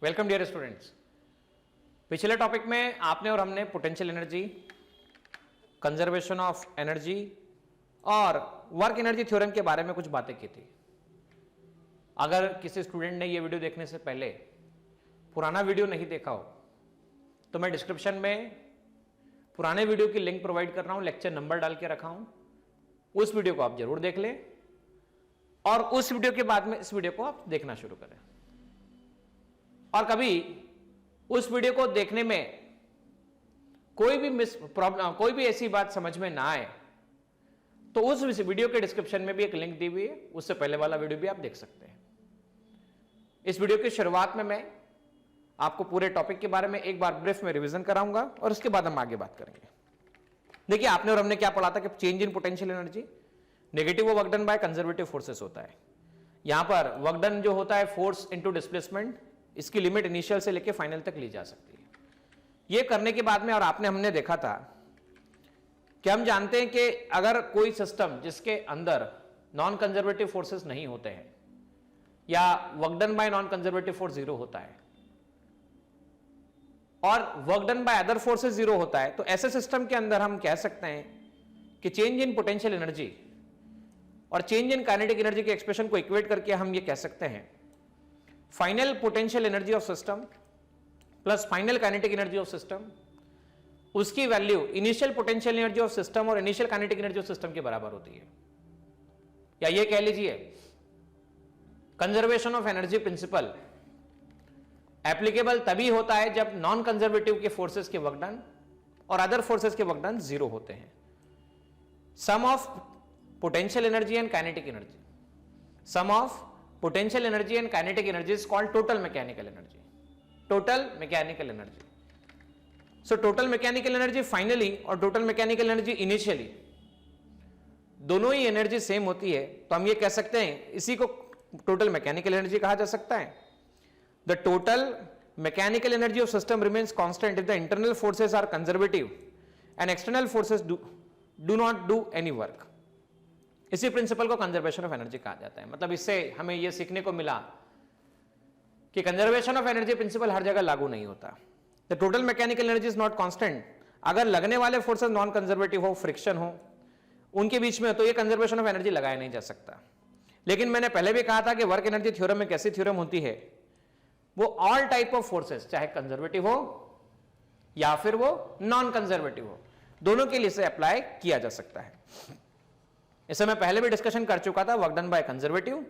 Welcome dear students. पिछले topic में आपने और हमने potential energy, conservation of energy और वर्क एनर्जी थ्योरम के बारे में कुछ बातें की थी। अगर किसी स्टूडेंट ने ये वीडियो देखने से पहले पुराना वीडियो नहीं देखा हो तो मैं डिस्क्रिप्शन में पुराने वीडियो की लिंक प्रोवाइड कर रहा हूं, लेक्चर नंबर डाल के रखा हूं, उस वीडियो को आप जरूर देख लें और उस वीडियो के बाद में इस वीडियो को आप देखना शुरू करें। और कभी उस वीडियो को देखने में कोई भी ऐसी बात समझ में ना आए तो उस वीडियो के डिस्क्रिप्शन में भी एक लिंक दी हुई है, उससे पहले वाला वीडियो भी आप देख सकते हैं। इस वीडियो की शुरुआत में मैं आपको पूरे टॉपिक के बारे में एक बार ब्रीफ में रिवीजन कराऊंगा और उसके बाद हम आगे बात करेंगे। देखिए, आपने और हमने क्या पढ़ा था कि change in potential energy negative work done by conservative forces होता है। यहां पर वर्क डन जो होता है फोर्स इनटू डिस्प्लेसमेंट, इसकी लिमिट इनिशियल से लेकर फाइनल तक ली जा सकती है। यह करने के बाद में और हमने देखा था कि हम जानते हैं कि अगर कोई सिस्टम जिसके अंदर नॉन कंजर्वेटिव फोर्सेस नहीं होते हैं या work done by non conservative force zero होता है और work done by other forces zero होता है, तो ऐसे सिस्टम के अंदर हम कह सकते हैं कि चेंज इन पोटेंशियल एनर्जी और चेंज इन काइनेटिक एनर्जी के एक्सप्रेशन को इक्वेट करके हम ये कह सकते हैं final potential energy of system plus final kinetic energy of system, उसकी value initial potential energy of system और initial kinetic energy of system के बराबर होती है। या ये कह लीजिए conservation of energy principle applicable तभी होता है जब नॉन कंजर्वेटिव के फोर्सेस के वर्क डन और अदर फोर्सेस के वर्क डन जीरो होते हैं। Sum of potential energy and kinetic energy, sum of potential energy and kinetic energy is called total mechanical energy. Total mechanical energy. So total mechanical energy finally और total mechanical energy initially दोनों ही energy same होती है, तो हम ये कह सकते हैं इसी को total mechanical energy कहा जा सकता है। The total mechanical energy of system remains constant if the internal forces are conservative and external forces do not do any work. इसी प्रिंसिपल को कंजर्वेशन ऑफ एनर्जी कहा जाता है। मतलब इससे हमें यह सीखने को मिला कि कंजर्वेशन ऑफ एनर्जी प्रिंसिपल हर जगह लागू नहीं होता। The total mechanical energy is not constant. अगर लगने वाले फोर्सेस नॉन कंजर्वेटिव हो, फ्रिक्शन हो उनके बीच में, तो ये कंजर्वेशन ऑफ एनर्जी लगाया नहीं जा सकता। लेकिन मैंने पहले भी कहा था कि वर्क एनर्जी थ्योरम में कैसी थ्योरम होती है, वो ऑल टाइप ऑफ फोर्सेस, चाहे कंजर्वेटिव हो या फिर वो नॉन कंजर्वेटिव हो, दोनों के लिए इसे अप्लाई किया जा सकता है। इसे मैं पहले भी डिस्कशन कर चुका था, work done by conservative,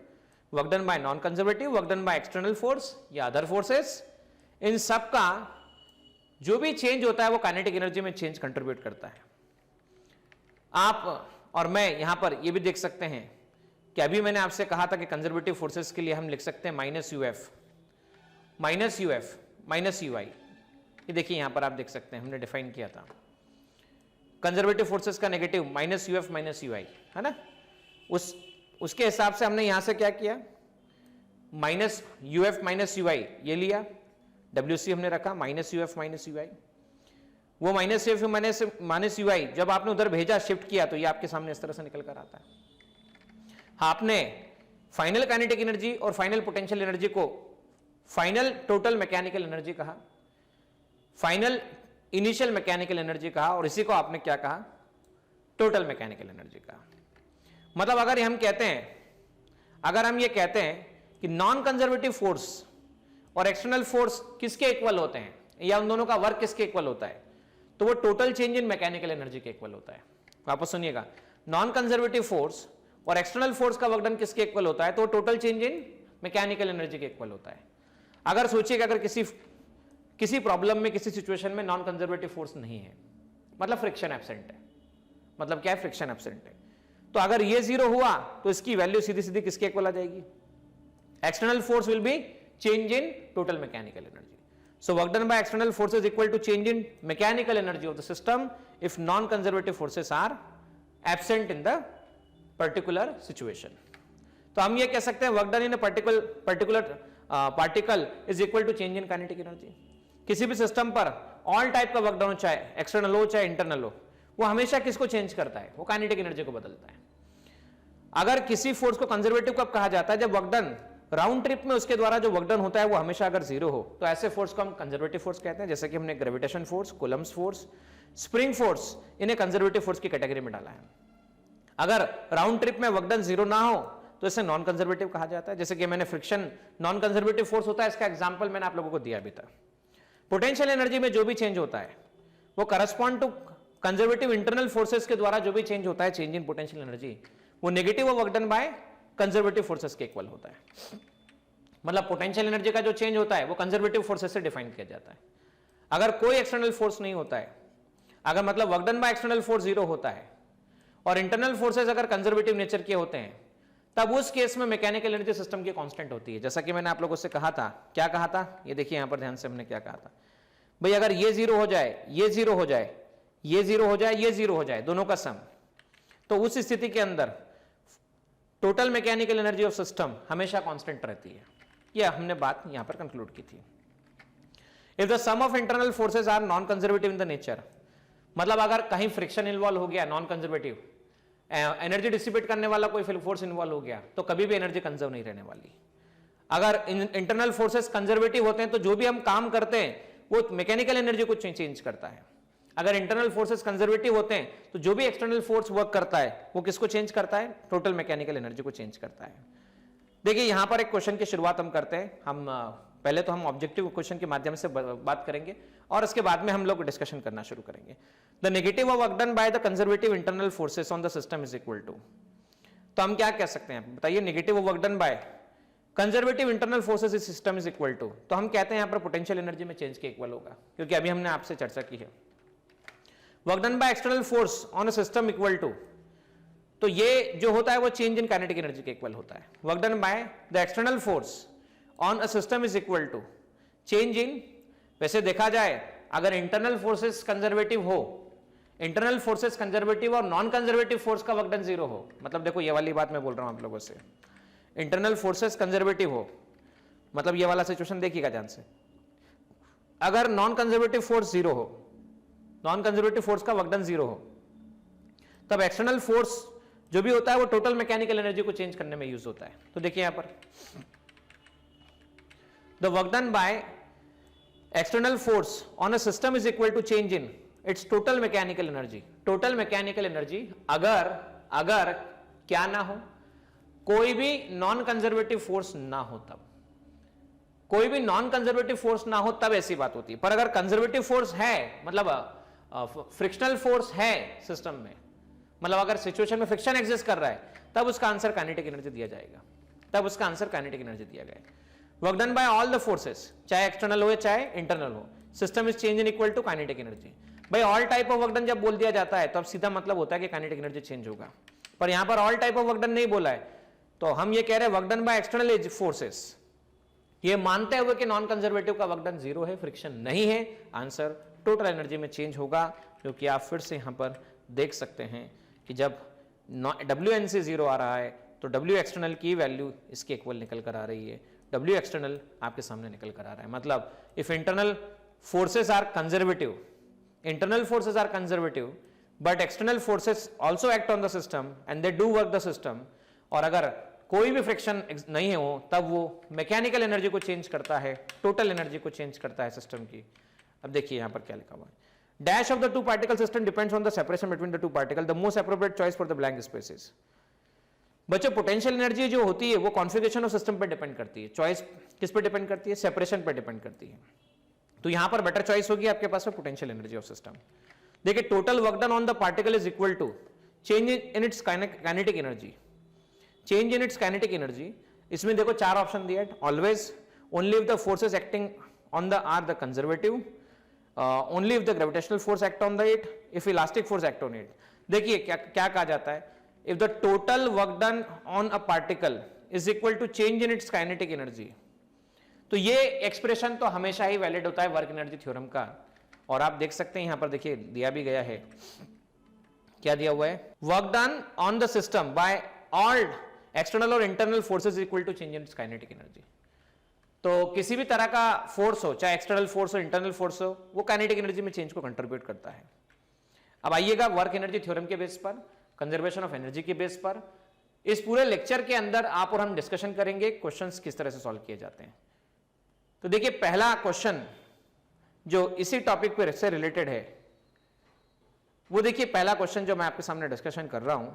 work done by non conservative, work done by external force या अदर फोर्सेस, इन सब का जो भी चेंज होता है वो काइनेटिक एनर्जी में चेंज कंट्रीब्यूट करता है। आप और मैं यहां पर ये भी देख सकते हैं कि अभी मैंने आपसे कहा था कि कंजर्वेटिव फोर्सेस के लिए हम लिख सकते हैं माइनस यूएफ माइनस यूआई। ये देखिए यहां पर आप देख सकते हैं, हमने डिफाइन किया था कंजर्वेटिव फोर्सेस का negative minus UF minus UI, है ना। उसके हिसाब से हमने यहां से क्या किया, माइनस यूएफ माइनस यूआई ये लिया, डब्ल्यूसी हमने रखा माइनस यूएफ माइनस यूआई। वो माइनस यूएफ माइनस यूआई जब आपने उधर भेजा, शिफ्ट किया, तो ये आपके सामने इस तरह से निकल कर आता है। आपने फाइनल काइनेटिक एनर्जी और फाइनल पोटेंशियल एनर्जी को फाइनल टोटल मैकेनिकल एनर्जी कहा, फाइनल इनिशियल मैकेनिकल एनर्जी कहा, और इसी को आपने क्या कहा, टोटल मैकेनिकल एनर्जी कहा। मतलब अगर हम ये कहते हैं कि नॉन कंजर्वेटिव फोर्स और एक्सटर्नल फोर्स किसके इक्वल होते हैं या उन दोनों का वर्क किसके इक्वल होता है, तो वो total change in mechanical energy के इक्वल होता है। वापस सुनिएगा, नॉन कंजर्वेटिव फोर्स और एक्सटर्नल फोर्स का वर्क डन किसके इक्वल होता है, तो total change in mechanical energy के इक्वल होता है। अगर सोचिएगा अगर किसी प्रॉब्लम में, किसी सिचुएशन में नॉन कंजर्वेटिव फोर्स नहीं है, मतलब फ्रिक्शन एब्सेंट है। मतलब क्या है, फ्रिक्शन एब्सेंट है, तो अगर ये जीरो हुआ तो इसकी वैल्यू सीधी सीधी किसके इक्वल आ जाएगी, external force will be change in total mechanical energy. So work done by external forces equal to change in mechanical energy of the system if non conservative forces are absent in the particular situation. तो हम ये कह सकते हैं work done in particular particle is equal to change in kinetic energy. किसी भी system पर all type का वर्क डन हो, चाहे एक्सटर्नल हो चाहे इंटरनल हो, वो हमेशा किसको चेंज करता है, वो काइनेटिक एनर्जी को बदलता है। अगर किसी फोर्स को कंजर्वेटिव कब कहा जाता है, जब वर्क डन राउंड ट्रिप में उसके द्वारा जो वर्क डन होता है वो हमेशा अगर जीरो हो तो ऐसे फोर्स को हम कंजर्वेटिव फोर्स कहते हैं, जैसे कि हमने gravitation force, Coulomb's force, spring force, इन्हें कंजर्वेटिव फोर्स की कैटेगरी में डाला है। अगर राउंड ट्रिप में वर्क डन जीरो ना हो तो इसे नॉन कंजर्वेटिव कहा जाता है, जैसे कि मैंने फ्रिक्शन नॉन कंजर्वेटिव फोर्स होता है, इसका एग्जांपल मैंने आप लोगों को दिया अभी तक। पोटेंशियल एनर्जी में जो भी चेंज होता है वो correspond to conservative internal forces के द्वारा जो भी चेंज होता है, चेंज इन पोटेंशियल एनर्जी, वो negative work done by conservative forces के इक्वल होता है। मतलब पोटेंशियल एनर्जी का जो चेंज होता है वो कंजर्वेटिव फोर्सेस से डिफाइन किया जाता है। अगर कोई एक्सटर्नल फोर्स नहीं होता है, अगर मतलब work done by external force zero होता है और इंटरनल फोर्सेस अगर कंजर्वेटिव नेचर के होते हैं, तब उस केस में मैकेनिकल एनर्जी सिस्टम की कांस्टेंट होती है। जैसा कि मैंने आप लोगों से कहा था, क्या कहा था, ये देखिए यहां पर ध्यान से हमने क्या कहा था भाई, अगर ये जीरो हो जाए, ये जीरो हो जाए, ये जीरो हो जाए, ये जीरो हो जाए, दोनों का सम, तो उस स्थिति के अंदर total mechanical energy of system हमेशा कांस्टेंट रहती है। यह हमने बात यहां पर कंक्लूड की थी। If the sum of internal forces are non conservative in the nature, मतलब अगर कहीं फ्रिक्शन इन्वॉल्व हो गया, नॉन कंजर्वेटिव, एनर्जी डिसिपेट करने वाला कोई फोर्स इन्वॉल्व हो गया, तो कभी भी एनर्जी कंजर्व नहीं रहने वाली। अगर इंटरनल फोर्सेस कंजर्वेटिव होते हैं तो जो भी हम काम करते हैं वो मैकेनिकल एनर्जी को चेंज करता है। अगर इंटरनल फोर्सेस कंजर्वेटिव होते हैं तो जो भी एक्सटर्नल फोर्स वर्क करता है वो किसको चेंज करता है, टोटल मैकेनिकल एनर्जी को चेंज करता है। देखिए यहां पर एक क्वेश्चन की शुरुआत हम करते हैं। हम पहले तो हम ऑब्जेक्टिव क्वेश्चन के माध्यम से बात करेंगे और उसके बाद में हम लोग डिस्कशन करना शुरू करेंगे। The negative of work done by the conservative internal forces on the system is equal to, तो हम क्या कह सकते हैं बताइए, negative of work done by conservative internal forces is system is equal to, तो हम कहते हैं यहां पर पोटेंशियल एनर्जी में चेंज के इक्वल होगा, क्योंकि अभी हमने आपसे चर्चा की है। Work done by external force on a system equal to, तो ये जो होता है वो चेंज इन काइनेटिक एनर्जी के इक्वल होता है। Work done by the external force on a system is equal to change in, वैसे देखा जाए अगर इंटरनल फोर्सेस कंजर्वेटिव हो, इंटरनल फोर्सेस कंजर्वेटिव और नॉन कंजर्वेटिव फोर्स का वर्क डन जीरो हो, मतलब देखो ये वाली बात मैं बोल रहा हूं आप लोगों से, इंटरनल फोर्सेस कंजर्वेटिव हो, मतलब ये वाला सिचुएशन देखिएगा ध्यान से, अगर नॉन कंजर्वेटिव फोर्स जीरो हो, नॉन कंजर्वेटिव फोर्स का वर्क डन जीरो हो, तब एक्सटर्नल फोर्स जो भी होता है वो टोटल मैकेनिकल एनर्जी को चेंज करने में यूज होता है। तो देखिए यहां पर the work done by external force on a system is equal to change in its total mechanical energy. Total mechanical energy अगर क्या ना हो, कोई भी नॉन कंजर्वेटिव फोर्स ना हो, तब कोई भी नॉन कंजर्वेटिव फोर्स ना हो तब ऐसी बात होती है। पर अगर कंजर्वेटिव फोर्स है, मतलब फ्रिक्शनल फोर्स है सिस्टम में, मतलब अगर सिचुएशन में फ्रिक्शन एग्जिस्ट कर रहा है, तब उसका आंसर काइनेटिक एनर्जी दिया जाएगा, तब उसका आंसर काइनेटिक एनर्जी दिया गया। Work done by all the forces, चाहे एक्सटर्नल हो चाहे इंटरनल हो, system is change in equal to kinetic energy. भाई all type of work done जब बोल दिया जाता है तो अब सीधा मतलब होता है कि काइनेटिक एनर्जी चेंज होगा, पर यहां पर all type of work done नहीं बोला है, तो हम ये कह रहे हैं work done by external forces, ये मानते हुए कि नॉन कंजर्वेटिव का वर्क डन जीरो है, फ्रिक्शन नहीं है, आंसर टोटल एनर्जी में चेंज होगा, क्योंकि आप फिर से यहां पर देख सकते हैं कि जब डब्ल्यू से जीरो आ रहा है तो डब्ल्यू एक्सटर्नल की वैल्यू इसके इक्वल निकल कर आ रही है, डब्ल्यू एक्सटर्नल आपके सामने निकल कर आ रहा है। मतलब if internal forces are conservative, internal forces are conservative but external forces also act on the system and they do work the system, और अगर कोई भी फ्रिक्शन नहीं है हो, तब वो मैकेनिकल एनर्जी को चेंज करता है, टोटल एनर्जी को चेंज करता है सिस्टम की। अब देखिए यहां पर क्या लिखा हुआ है, dash of the two particle system depends on the separation between the two particle, the most appropriate choice for the blank spaces. बच्चों पोटेंशियल एनर्जी जो होती है वो कॉन्फ़िगरेशन ऑफ सिस्टम पर डिपेंड करती है, चॉइस किस पर डिपेंड करती है, सेपरेशन पर डिपेंड करती है। तो यहां पर बेटर चॉइस होगी आपके पास पोटेंशियल एनर्जी ऑफ सिस्टम। देखिए total work done on the particle is equal to change in its kinetic energy, change in its kinetic energy. इसमें देखो चार ऑप्शन दिए, always, only if the forces acting on the are the conservative, only if the gravitational force act on the it, if elastic force act on it. देखिए क्या कहा जाता है, if the total work done on a particle is equal to change in its kinetic energy, तो ये expression तो हमेशा ही valid होता है वर्क एनर्जी थ्योरम का, और आप देख सकते हैं यहां पर देखिए दिया भी गया है, क्या दिया हुआ है, work done on the system by all external और internal forces equal to change in its kinetic energy. तो किसी भी तरह का फोर्स हो, चाहे एक्सटर्नल फोर्स हो इंटरनल फोर्स हो, वो काइनेटिक एनर्जी में चेंज को कंट्रीब्यूट करता है। अब आइएगा वर्क एनर्जी थ्योरम के बेस पर, कंजर्वेशन ऑफ एनर्जी के बेस पर, इस पूरे लेक्चर के अंदर आप और हम डिस्कशन करेंगे क्वेश्चंस किस तरह से सॉल्व किए जाते हैं। तो देखिए पहला क्वेश्चन जो इसी टॉपिक पर से रिलेटेड है, वो देखिए पहला क्वेश्चन जो मैं आपके सामने डिस्कशन कर रहा हूं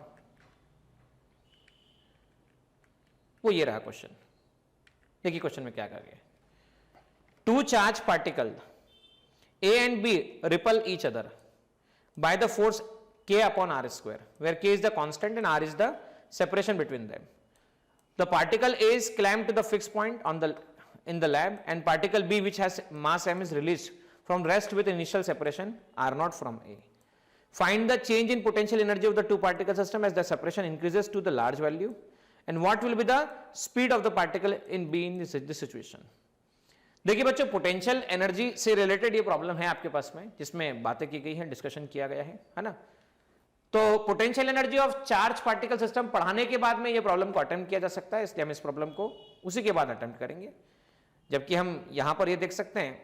वो ये रहा क्वेश्चन। देखिए क्वेश्चन में क्या कहा गया, two charge particle A and B repel each other by the force K upon R square, where K is the constant and R is the separation between them. The particle A is clamped to the fixed point in the lab, and particle B, which has mass m, is released from rest with initial separation R0 from A. Find the change in potential energy of the two particle system as the separation increases to the large value, and what will be the speed of the particle in B in this situation. देखिए बच्चों, potential energy से related ये problem है आपके पास में, जिसमें बातें की गई हैं, डिस्कशन किया गया है ना। तो potential energy of charge particle system पढ़ाने के बाद में ये प्रॉब्लम को अटेम्प्ट किया जा सकता है, इसलिए हम इस प्रॉब्लम को उसी के बाद अटेम्प्ट करेंगे। जबकि हम यहां पर ये देख सकते हैं,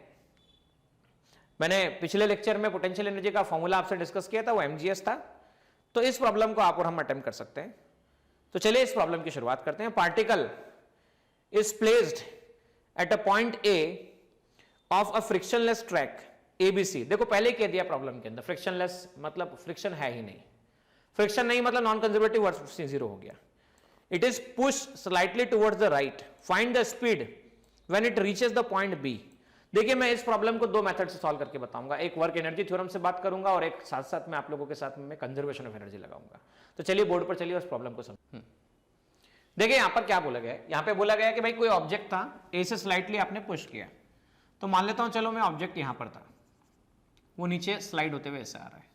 मैंने पिछले लेक्चर में पोटेंशियल एनर्जी का फॉर्मूला आपसे डिस्कस किया था, वो mgs था। तो इस प्रॉब्लम को आप और हम अटेम्प्ट कर सकते हैं। तो चलिए इस प्रॉब्लम की शुरुआत करते हैं। Particle is placed at a point A of a frictionless track ABC। देखो पहले ही कह दिया प्रॉब्लम के अंदर, फ्रिक्शनलेस मतलब फ्रिक्शन है ही नहीं, फ्रिक्शन नहीं मतलब नॉन कंजर्वेटिव वर्ड जीरो हो गया। It is push slightly towards the right, find the speed when it reaches the point B। देखिए मैं इस प्रॉब्लम को दो मेथड से सॉल्व करके बताऊंगा, एक वर्क एनर्जी थ्योरम से बात करूंगा और एक साथ साथ में आप लोगों के साथ में कंजर्वेशन ऑफ एनर्जी लगाऊंगा। तो चलिए बोर्ड पर चलिए उस प्रॉब्लम को समझ। देखिए यहां पर क्या बोला गया है, यहां पे बोला गया है कि भाई कोई ऑब्जेक्ट था, ए से स्लाइटली आपने पुश किया, तो मान लेता हूं चलो मैं ऑब्जेक्ट यहां पर था, वो नीचे स्लाइड होते हुए ऐसे आ रहा है,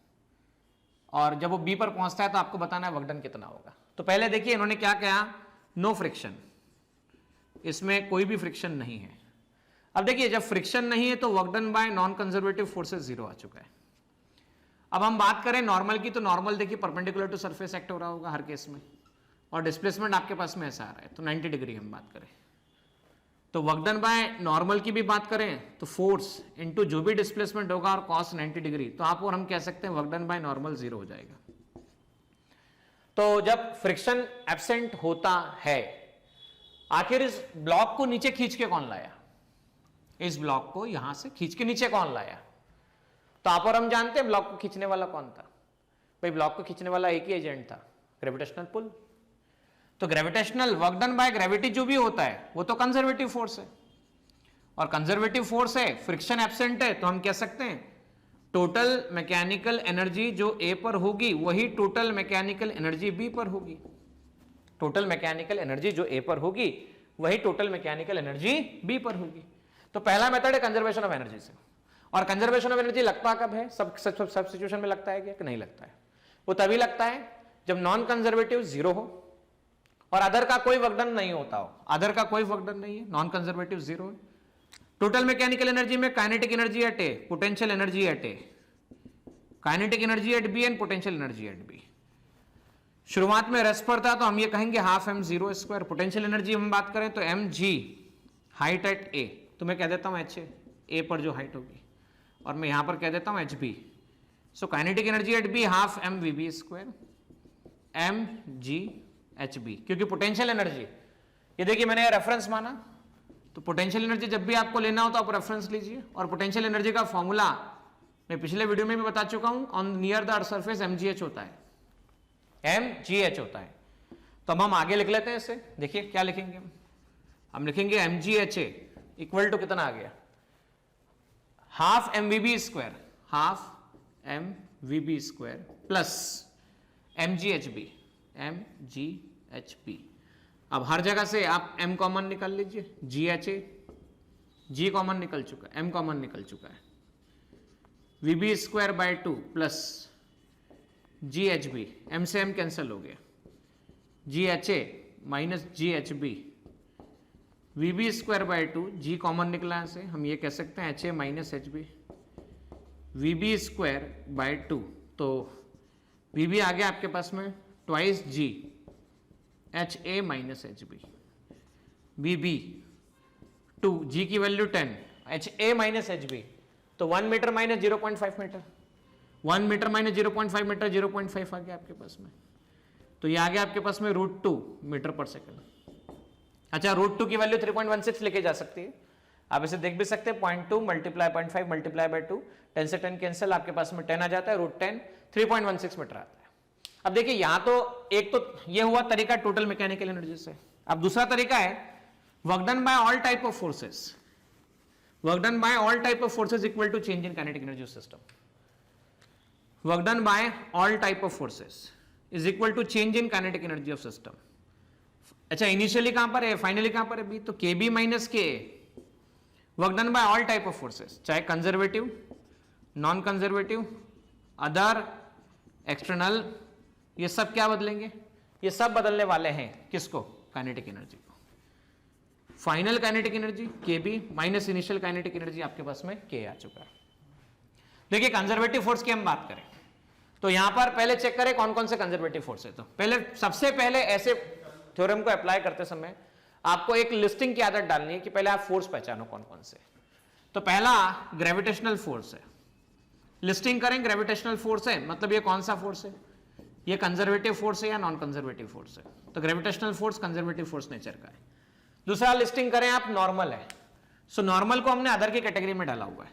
और जब वो बी पर पहुंचता है तो आपको बताना है वर्क डन कितना होगा। तो पहले देखिए इन्होंने क्या कहा, नो फ्रिक्शन, इसमें कोई भी फ्रिक्शन नहीं है। अब देखिए जब फ्रिक्शन नहीं है तो work done by non conservative forces zero आ चुका है। अब हम बात करें नॉर्मल की, तो नॉर्मल देखिए परपेंडिकुलर टू सरफेस एक्ट हो रहा होगा हर केस में, और डिस्प्लेसमेंट आपके पास में ऐसा आ रहा है, तो 90 डिग्री हम बात करें। तो वर्क डन बाय नॉर्मल की भी बात करें तो फोर्स इनटू जो भी डिस्प्लेसमेंट होगा और कॉस 90 डिग्री, तो आप और हम कह सकते हैं work done by normal zero हो जाएगा। तो जब फ्रिक्शन एब्सेंट होता है, आखिर इस ब्लॉक को नीचे खींच के कौन लाया, इस ब्लॉक को यहां से खींच के नीचे कौन लाया, तो आप और हम जानते हैं ब्लॉक को खींचने वाला कौन था। भाई ब्लॉक को खींचने वाला एक ही एजेंट था, ग्रेविटेशनल पुल। तो gravitational work done by gravity जो भी होता है वो तो कंजर्वेटिव फोर्स है, और कंजर्वेटिव फोर्स है, फ्रिक्शन एब्सेंट है, तो हम कह सकते हैं टोटल मैकेनिकल एनर्जी जो ए पर होगी वही टोटल मैकेनिकल एनर्जी बी पर होगी। टोटल मैकेनिकल एनर्जी जो ए पर होगी वही टोटल मैकेनिकल एनर्जी बी पर होगी। तो पहला मेथड है कंजर्वेशन ऑफ एनर्जी से, और कंजर्वेशन ऑफ एनर्जी लगता कब है, सब सिचुएशन में लगता है कि नहीं लगता है, वो तभी लगता है जब नॉन कंजर्वेटिव जीरो हो और अदर का कोई वर्क डन नहीं होता हो। अदर का कोई वर्क डन नहीं है, नॉन कंजर्वेटिव जीरो है। टोटल मैकेनिकल एनर्जी में kinetic energy at A, potential energy at A, kinetic energy at B and potential energy at B. शुरुआत में रेस्ट पर था तो हम ये कहेंगे half m zero square. Potential energy हम बात करें तो m g height at A, तो मैं कह देता हूं एच ए पर जो हाइट होगी, और मैं यहां पर कह देता हूं h B. So kinetic energy at B half m v B square m g h B, क्योंकि पोटेंशियल एनर्जी ये देखिए मैंने रेफरेंस माना, तो पोटेंशियल एनर्जी जब भी आपको लेना हो तो आप रेफरेंस लीजिए। और पोटेंशियल एनर्जी का फॉर्मूला मैं पिछले वीडियो में भी बता चुका हूं, on near the earth surface mgh होता है, mgh होता है। तो अब हम आगे लिख लेते हैं इसे, देखिए क्या लिखेंगे हम लिखेंगे mgh इक्वल टू कितना आ गया, half mvb square, half mvb square plus mghb, mghb। अब हर जगह से आप m कॉमन निकाल लीजिए, gha, g कॉमन निकल चुका है, m कॉमन निकल चुका है, vb स्क्वायर बाय 2 प्लसghb, m से m कैंसिल हो गया, gha माइनसghb, vb square by 2, g common निकला से हम ये कह सकते हैं ha minus hb, vb square by 2, तो vb आ गया आपके पास में twice g ha minus hb, vb 2, g की वैल्यू 10, ha माइनस hb, तो 1 meter minus 0.5 meter, 1 meter minus 0.5 meter 0.5 आ गया आपके पास में। तो ये आ गया आपके पास में √2 मीटर पर सेकंड। अच्छा, √2 की वैल्यू 3.16 लेके जा सकती है, आप इसे देख भी सकते हैं, 0.2 मल्टीप्लाई 0.5 मल्टीप्लाई बाय 2, 10 से 10 कैंसिल, आपके पास में 10 आ जाता है, √10 3.16 मीटर आता है। अब देखिए यहां तो एक तो ये हुआ तरीका टोटल मैकेनिकल एनर्जी से। अब दूसरा तरीका है work done by all type of forces. Work done by all type of forces equal to change in kinetic energy of system. Work done by all type of forces is equal to change in kinetic energy of system. अच्छा, initially कहां पर है, finally कहां पर है B, तो KB minus के work done by all type of forces, चाहे conservative, non conservative, other, external, ये सब क्या बदलेंगे, ये सब बदलने वाले हैं किसको, काइनेटिक एनर्जी को। Final kinetic energy KB minus initial kinetic energy आपके पास में K आ चुका है। देखिए कंजर्वेटिव फोर्स की हम बात करें तो यहां पर पहले चेक करें कौन कौन से कंजर्वेटिव फोर्स है। तो पहले सबसे पहले ऐसे थ्योरम को अप्लाई करते समय आपको एक लिस्टिंग की आदत डालनी है कि पहले आप फोर्स पहचानो कौन कौन से। तो पहला ग्रेविटेशनल फोर्स है, लिस्टिंग करें, ग्रेविटेशनल फोर्स है मतलब ये कौन सा फोर्स है, ये कंजर्वेटिव फोर्स है या नॉन कंजर्वेटिव फोर्स है, तो gravitational force conservative force nature का है। दूसरा लिस्टिंग करें आप, नॉर्मल है, सो नॉर्मल को हमने अदर की कैटेगरी में डाला हुआ है।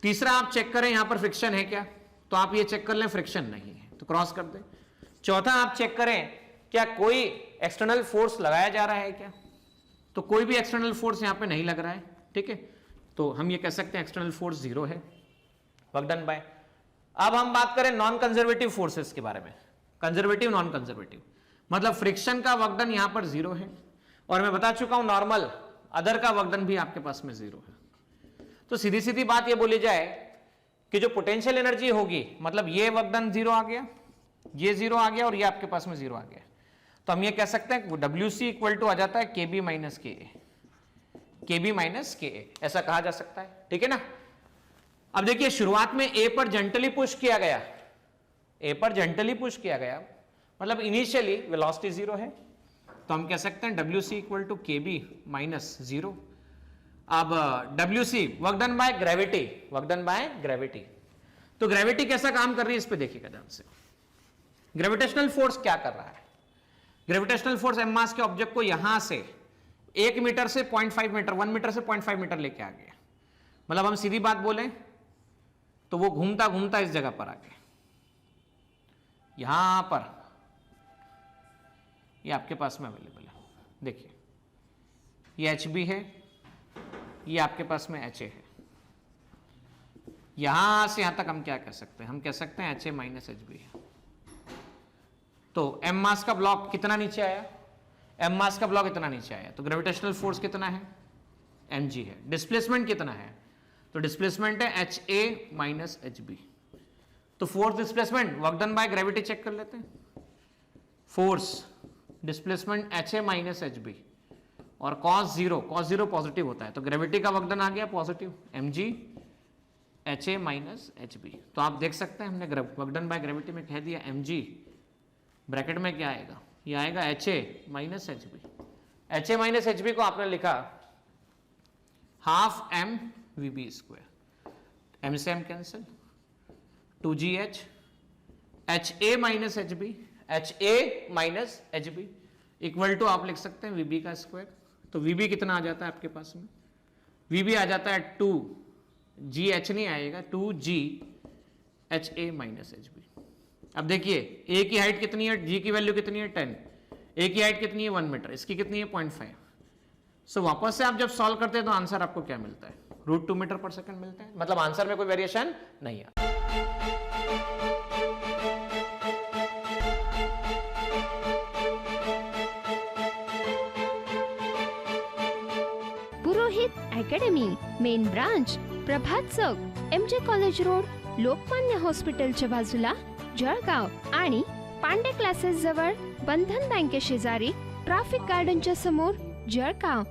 तीसरा आप चेक करें यहां पर फ्रिक्शन है क्या, तो आप ये चेक कर लें फ्रिक्शन नहीं है तो क्रॉस कर दें। चौथा आप चेक करें क्या कोई एक्सटर्नल फोर्स लगाया जा रहा है क्या, तो कोई भी एक्सटर्नल फोर्स यहां पे नहीं लग रहा है, ठीक है, तो हम ये कह सकते हैं एक्सटर्नल फोर्स 0 है, वर्क डन बाय। अब हम बात करें नॉन कंजर्वेटिव फोर्सेस के बारे में, कंजर्वेटिव नॉन कंजर्वेटिव मतलब फ्रिक्शन का वर्क डन यहां पर 0 है, और मैं बता चुका हूं नॉर्मल अदर का वर्क डन भी आपके पास में 0 है। तो सीधी सीधी बात ये बोली जाए कि जो पोटेंशियल एनर्जी होगी, मतलब ये वर्क डन 0 आ गया, ये 0 आ गया और ये आपके पास में 0 आ गया, तो हम ये कह सकते हैं WC इक्वल टू आ जाता है KB minus KA, KB minus KA ऐसा कहा जा सकता है, ठीक है ना। अब देखिए शुरुआत में A पर जेंटली पुश किया गया, A पर जेंटली पुश किया गया मतलब इनिशियली वेलोसिटी 0 है, तो हम कह सकते हैं WC equal to KB minus 0। अब WC work done by gravity, work done by gravity, तो ग्रेविटी कैसा काम कर रही है इस पे देखिएगा ध्यान से। ग्रेविटेशनल फोर्स क्या कर रहा है, ग्रेविटेशनल फोर्स एम मास के ऑब्जेक्ट को यहां से 1 मीटर से 0.5 मीटर, 1 मीटर से 0.5 मीटर लेके आ गया, मतलब हम सीधी बात बोलें तो वो घूमता घूमता इस जगह पर आ गया, यहां पर ये आपके पास में अवेलेबल है, देखिए ये HB है, ये आपके पास में HA है, यहां से यहां तक हम क्या कह सकते हैं, हम कह सकते हैं HA माइनस HB है। तो एम मास का ब्लॉक कितना नीचे आया, एम मास का ब्लॉक इतना नीचे आया, तो ग्रेविटेशनल फोर्स कितना है, mg है। डिस्प्लेसमेंट कितना है, तो डिस्प्लेसमेंट है HA माइनस HB। तो force displacement work done by gravity check कर लेते हैं, force displacement HA minus HB और cos 0 पॉजिटिव होता है, तो ग्रेविटी का वर्क डन आ गया positive, mg HA minus HB। तो आप देख सकते हैं हमने वर्क डन बाय ग्रेविटी में कह दिया mg, ब्रैकेट में क्या आएगा, ये आएगा HA minus HB। HA minus HB को आपने लिखा हाफ mVb स्क्वायर, m से m cancel, 2gh, HA minus HB, HA minus HB equal to आप लिख सकते हैं VB का स्क्वायर। तो VB कितना आ जाता है आपके पास में, VB आ जाता है 2GH नहीं आएगा, 2G HA माइनस HB। अब देखिए A की हाइट कितनी है, G की वैल्यू कितनी है 10, A की हाइट कितनी है 1 मीटर, इसकी कितनी है 0.5। सो वापस से आप जब सॉल्व करते हैं तो आंसर आपको क्या मिलता है, √2 मीटर पर सेकंड मिलता है, मतलब आंसर में कोई वेरिएशन नहीं है। पुरोहित अकॅडमी, मेन ब्रांच प्रभात चौक, MJ कॉलेज रोड, लोकमान्य हॉस्पिटलच्या बाजूला, जळगाव आणि पांडे क्लासेस जवळ, बंधन बँके शेजारी, ट्रॅफिक गार्डनच्या समोर, जळगाव।